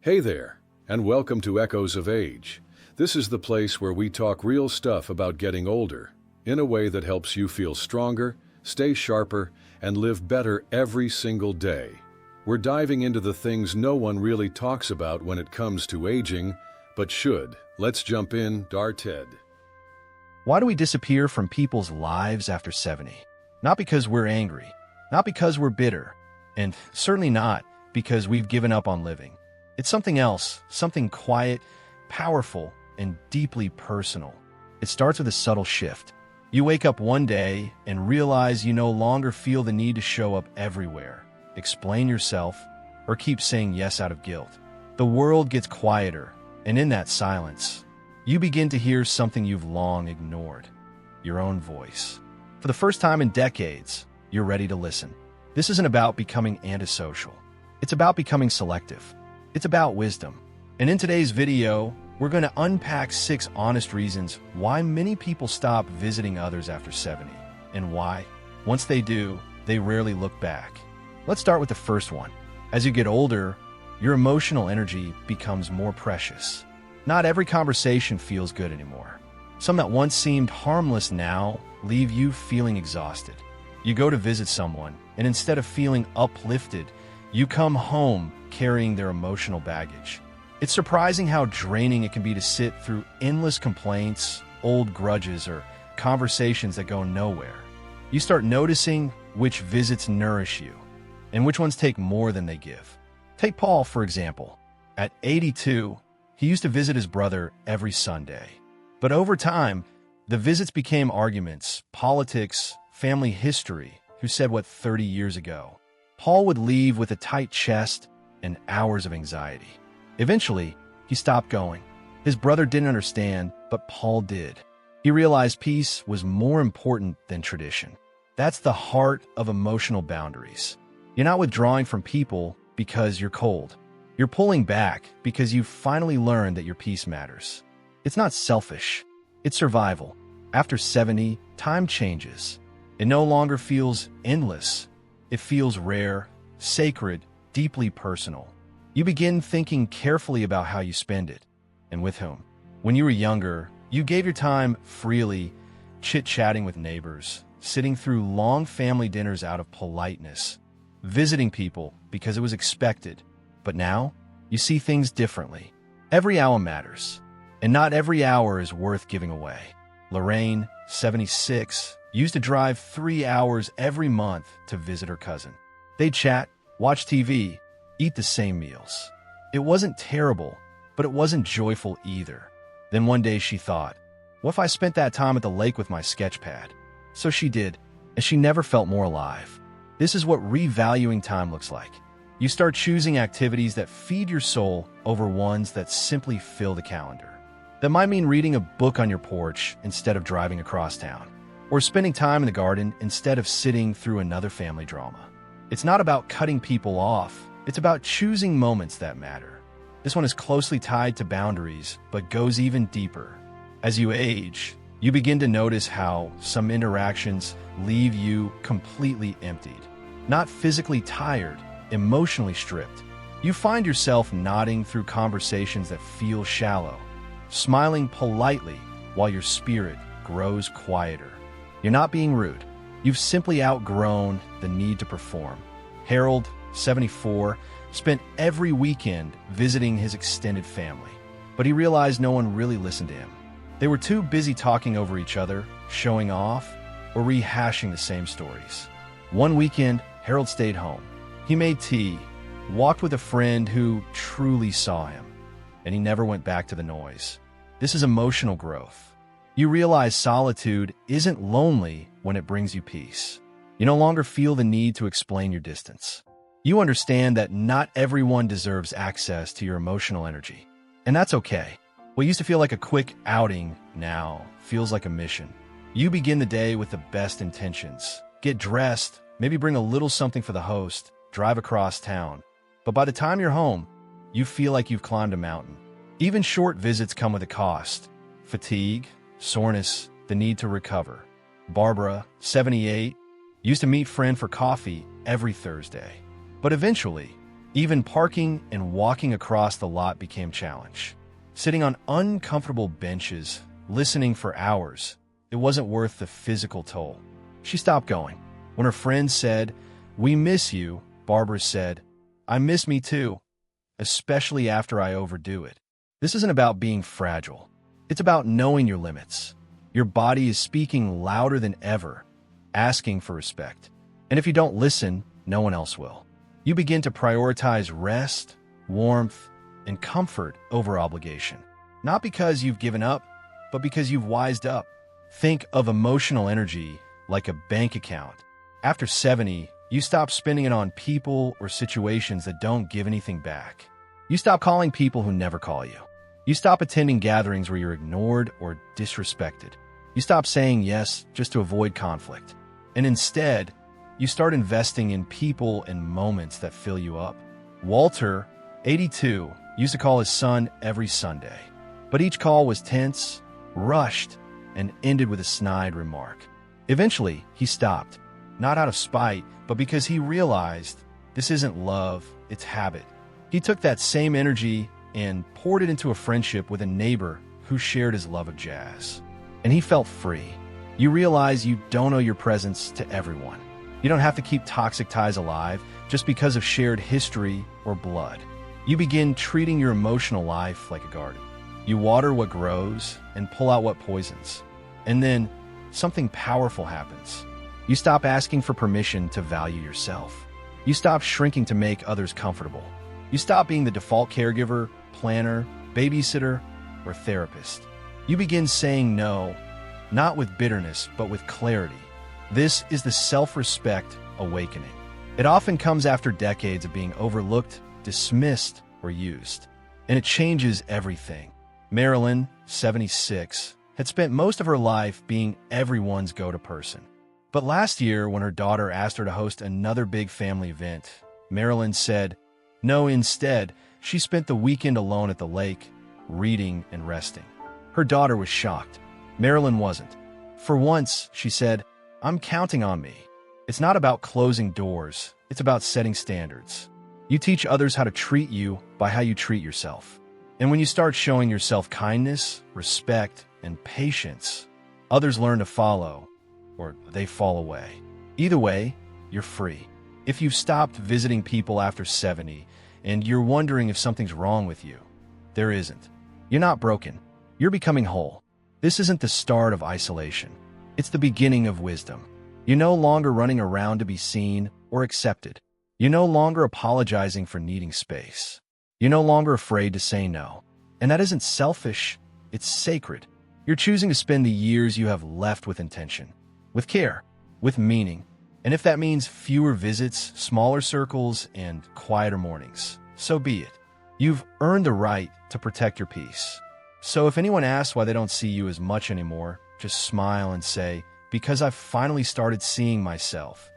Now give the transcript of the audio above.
Hey there, and welcome to Echoes of Age. This is the place where we talk real stuff about getting older, in a way that helps you feel stronger, stay sharper, and live better every single day. We're diving into the things no one really talks about when it comes to aging, but should. Let's jump in, Ted. Why do we disappear from people's lives after 70? Not because we're angry, not because we're bitter, and certainly not because we've given up on living. It's something else, something quiet, powerful, and deeply personal. It starts with a subtle shift. You wake up one day and realize you no longer feel the need to show up everywhere, explain yourself, or keep saying yes out of guilt. The world gets quieter, and in that silence, you begin to hear something you've long ignored, your own voice. For the first time in decades, you're ready to listen. This isn't about becoming antisocial. It's about becoming selective. It's about wisdom. And in today's video, we're going to unpack 6 honest reasons why many people stop visiting others after 70, and why, once they do, they rarely look back. Let's start with the first one. As you get older, your emotional energy becomes more precious. Not every conversation feels good anymore. Some that once seemed harmless now leave you feeling exhausted. You go to visit someone, and instead of feeling uplifted, you come home carrying their emotional baggage. It's surprising how draining it can be to sit through endless complaints, old grudges, or conversations that go nowhere. You start noticing which visits nourish you, and which ones take more than they give. Take Paul, for example. At 82, he used to visit his brother every Sunday. But over time, the visits became arguments, politics, family history. Who said what 30 years ago? Paul would leave with a tight chest and hours of anxiety. Eventually, he stopped going. His brother didn't understand, but Paul did. He realized peace was more important than tradition. That's the heart of emotional boundaries. You're not withdrawing from people because you're cold. You're pulling back because you've finally learned that your peace matters. It's not selfish. It's survival. After 70, time changes. It no longer feels endless. It feels rare, sacred, deeply personal. You begin thinking carefully about how you spend it, and with whom. When you were younger, you gave your time freely, chit-chatting with neighbors, sitting through long family dinners out of politeness, visiting people because it was expected. But now, you see things differently. Every hour matters, and not every hour is worth giving away. Lorraine, 76, used to drive 3 hours every month to visit her cousin. They'd chat, watch TV, eat the same meals. It wasn't terrible, but it wasn't joyful either. Then one day she thought, what if I spent that time at the lake with my sketch pad? So she did, and she never felt more alive. This is what revaluing time looks like. You start choosing activities that feed your soul over ones that simply fill the calendar. That might mean reading a book on your porch instead of driving across town, or spending time in the garden instead of sitting through another family drama. It's not about cutting people off. It's about choosing moments that matter. This one is closely tied to boundaries, but goes even deeper. As you age, you begin to notice how some interactions leave you completely emptied. Not physically tired, emotionally stripped. You find yourself nodding through conversations that feel shallow, smiling politely while your spirit grows quieter. You're not being rude. You've simply outgrown the need to perform. Harold, 74, spent every weekend visiting his extended family, but he realized no one really listened to him. They were too busy talking over each other, showing off, or rehashing the same stories. One weekend, Harold stayed home. He made tea, walked with a friend who truly saw him, and he never went back to the noise. This is emotional growth. You realize solitude isn't lonely when it brings you peace. You no longer feel the need to explain your distance. You understand that not everyone deserves access to your emotional energy, and that's okay. What used to feel like a quick outing now feels like a mission. You begin the day with the best intentions. Get dressed, maybe bring a little something for the host, drive across town. But by the time you're home, you feel like you've climbed a mountain. Even short visits come with a cost. Fatigue, soreness, the need to recover. Barbara, 78, used to meet friend for coffee every Thursday. But eventually, Even parking and walking across the lot became a challenge. Sitting on uncomfortable benches, listening for hours, it wasn't worth the physical toll. She stopped going. When her friends said, "We miss you," Barbara said, "I miss me too, especially after I overdo it." This isn't about being fragile. It's about knowing your limits. Your body is speaking louder than ever, asking for respect. And if you don't listen, no one else will. You begin to prioritize rest, warmth, and comfort over obligation. Not because you've given up, but because you've wised up. Think of emotional energy like a bank account. After 70, you stop spending it on people or situations that don't give anything back. You stop calling people who never call you. You stop attending gatherings where you're ignored or disrespected. You stop saying yes just to avoid conflict. And instead, you start investing in people and moments that fill you up. Walter, 82, used to call his son every Sunday. But each call was tense, rushed, and ended with a snide remark. Eventually, he stopped, not out of spite, but because he realized this isn't love, it's habit. He took that same energy and poured it into a friendship with a neighbor who shared his love of jazz. And he felt free. You realize you don't owe your presence to everyone. You don't have to keep toxic ties alive just because of shared history or blood. You begin treating your emotional life like a garden. You water what grows and pull out what poisons. And then something powerful happens. You stop asking for permission to value yourself. You stop shrinking to make others comfortable. You stop being the default caregiver, planner, babysitter, or therapist. You begin saying no, not with bitterness, but with clarity. This is the self-respect awakening. It often comes after decades of being overlooked, dismissed, or used. And it changes everything. Marilyn, 76, had spent most of her life being everyone's go-to person. But last year, when her daughter asked her to host another big family event, Marilyn said no. Instead, she spent the weekend alone at the lake, reading and resting. Her daughter was shocked. Marilyn wasn't. For once, she said, "I'm counting on me." It's not about closing doors. It's about setting standards. You teach others how to treat you by how you treat yourself. And when you start showing yourself kindness, respect, and patience, others learn to follow, or they fall away. Either way, you're free. If you've stopped visiting people after 70 and you're wondering if something's wrong with you, there isn't. You're not broken. You're becoming whole. This isn't the start of isolation. It's the beginning of wisdom. You're no longer running around to be seen or accepted. You're no longer apologizing for needing space. You're no longer afraid to say no. And that isn't selfish, it's sacred. You're choosing to spend the years you have left with intention, with care, with meaning. And if that means fewer visits, smaller circles, and quieter mornings, so be it. You've earned the right to protect your peace. So if anyone asks why they don't see you as much anymore, just smile and say, "Because I've finally started seeing myself